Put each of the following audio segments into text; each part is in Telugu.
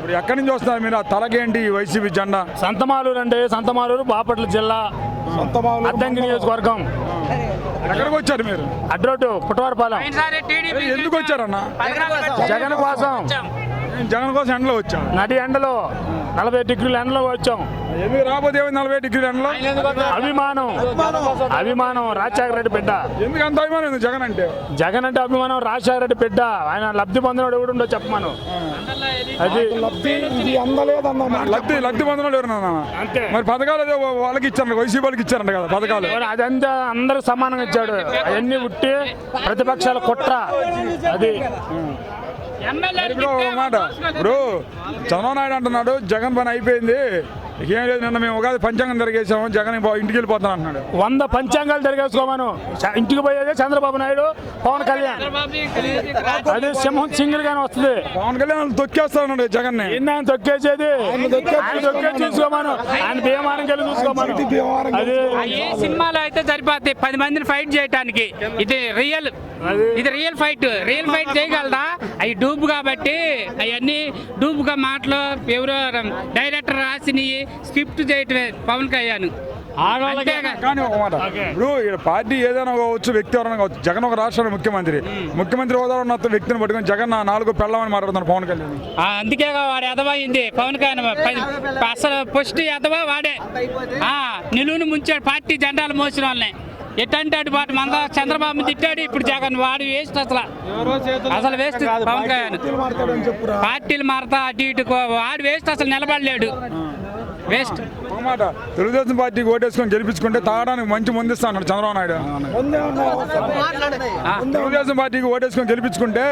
ఇప్పుడు ఎక్కడి నుంచి వస్తున్నారు మీరు? ఆ తలకేంటి ఈ వైసీపీ జెండా? సంతమాలూరు అండి, సంతమాలూరు బాపట్ల జిల్లా అద్దంకి నియోజకవర్గం. ఎక్కడికి వచ్చారు మీరు? అడ్రోడ్డు పుట్టవారిపాలెం. ఎందుకు వచ్చారన్న? జగన్ కోసం, జగన్ కోసం ఎండలో వచ్చా? నడి ఎండలో 40 డిగ్రీల ఎండలో వచ్చాం. ఎందుకు రాబోతే 40 డిగ్రీల ఎండలో? అభిమానం రాజశేఖర రెడ్డి బిడ్డ. ఎందుకు అంత అభిమానం ఉంది జగన్ అంటే? జగన్ అంటే అభిమానం, రాజశేఖర రెడ్డి బిడ్డ. ఆయన లబ్ధి పొందినోడు ఎవడుండో చెప్పమాను. అది లబ్ధి పొందినోడు ఎవరన్నా? అంతే. మరి పథకాలు ఏదో వాళ్ళకి ఇచ్చారంట, వైసీపీ వాళ్ళకి ఇచ్చారంట కదా పథకాలు. అదంతా అందరికి సమానంగా ఇచ్చాడు. అవన్నీ ఉట్టి ప్రతిపక్షాల కుట్ర. అది ఇప్పుడు మాట ఇప్పుడు చంద్రబాబు నాయుడు అంటున్నాడు జగన్ పని అయిపోయింది, ఏం లేదు, నిన్న మేము ఉగాది పంచాంగం తిరిగేసాము, జగన్ ఇంటికి వెళ్ళిపోతాను అంటున్నాడు. 100 పంచాంగాలు తిరిగేసుకోమను. ఇంటికి పోయేదే చంద్రబాబు నాయుడు, పవన్ కళ్యాణ్. అది సింహం సింగిల్ గానే వస్తుంది. పవన్ కళ్యాణ్ తొక్కేస్తాడు జగన్ ని. ఆయన తొక్కేసేది ఆయన తొక్కేసి చూసుకోమను. ఆయన భీమానికి వెళ్ళి చూసుకోమను. అది ఏ సినిమాలో అయితే సరిపోద్ది 10 మందిని ఫైట్ చేయడానికి. ఇది రియల్ ఫైట్ చేయగలదా? అవి డూబ్ కాబట్టి అవన్నీ డూబ్గా మాటలు ఎవరో డైరెక్టర్ రాసినవి స్క్రిప్ట్ చేయటమే పవన్ కళ్యాణ్. కానీ ఒక మాట, ఇప్పుడు పార్టీ ఏదైనా కావచ్చు, వ్యక్తి ఎవరైనా కావచ్చు, జగన్ ఒక రాష్ట్ర ముఖ్యమంత్రి హోదాలో ఉన్న వ్యక్తిని పట్టుకొని జగన్ 4 పెళ్ళమని మాట్లాడుతున్నాడు పవన్ కళ్యాణ్. అందుకే వాడు ఎదవైంది పవన్ కళ్యాణ్. అసలు ఫస్ట్ ఎదవ వాడే. నిలువుని ముంచాడు పార్టీ జెండాలు మోసిన వాళ్ళని. ఎట్టంటే అటు పాటు మన చంద్రబాబు తిట్టాడు, ఇప్పుడు జగన్. వాడు వేస్ట్ అసలు వేస్ట్ పవన్ కళ్యాణ్. పార్టీలు మారతా అటు ఇటు వాడు వేస్ట్, అసలు నిలబడలేడు, వేస్ట్. మాట తెలుగుదేశం పార్టీకి ఓటేసుకొని గెలిపించుకుంటే తాగడానికి మంచి ముందిస్తా అన్నాడు చంద్రబాబు నాయుడు. తెలుగుదేశం పార్టీకి ఓటేసుకొని గెలిపించుకుంటే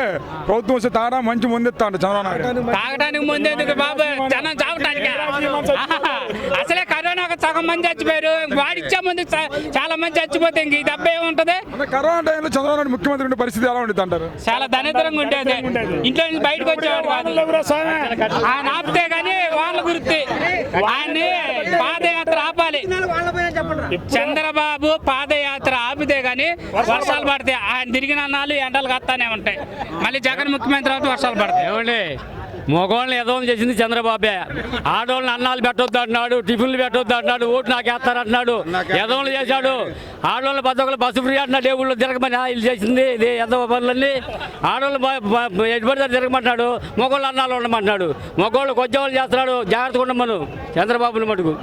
ప్రభుత్వం వస్తే తాగడానికి మంచి ముందిస్తా అంటాడు చంద్రబాబు నాయుడు. తాగడానికి ముందేందుకు బాబు, జనం చావటానికి. అసలే కరోనాకు సగం మంది చచ్చిపోయారు, వాడిచ్చే ముందు చాలా మంది చచ్చిపోతే ఇంక ఈ దెబ్బ ఏముంటది? కరోనా టైంలో చంద్రబాబు నాయుడు ముఖ్యమంత్రి ఉండే పరిస్థితి ఎలా ఉండేది అంటారు? చాలా దరిద్రంగా ఉండేది. ఇంట్లో నుంచి బయటకు వచ్చేవాడు కాదు. ఆయన ఆపితే గానీ వాళ్ళ గుర్తి. ఆయన్ని పాదయాత్ర ఆపాలి. చంద్రబాబు పాదయాత్ర ఆపితే గానీ వర్షాలు పడతాయి. ఆయన తిరిగిన అన్నాలు ఎండలు కత్తానే ఉంటాయి. మళ్ళీ జగన్ ముఖ్యమంత్రి అవుతే వర్షాలు పడతాయి. ఏమండి, మగవాళ్ళని ఏదో చేసింది చంద్రబాబే. ఆడవాళ్ళని అన్నాలు పెట్టొద్దు అంటున్నాడు, టిఫిన్లు పెట్టొద్దు అంటున్నాడు, ఓటు నాకు వేస్తారంటున్నాడు. ఎదవలు చేశాడు. ఆడవాళ్ళ బస్సు ఫ్రీ అంటున్నాడు, దేవుళ్ళు తిరగమని ఇల్లు చేసింది ఇది ఎదవ పనులన్నీ. ఆడవాళ్ళు ఎటుబడితే తిరగమంటున్నాడు, మగవాళ్ళు అన్నాలు ఉండమంటున్నాడు. మగవాళ్ళు కొద్దివాళ్ళు చేస్తున్నాడు, జాగ్రత్తగా ఉండమను చంద్రబాబుని మటుకు.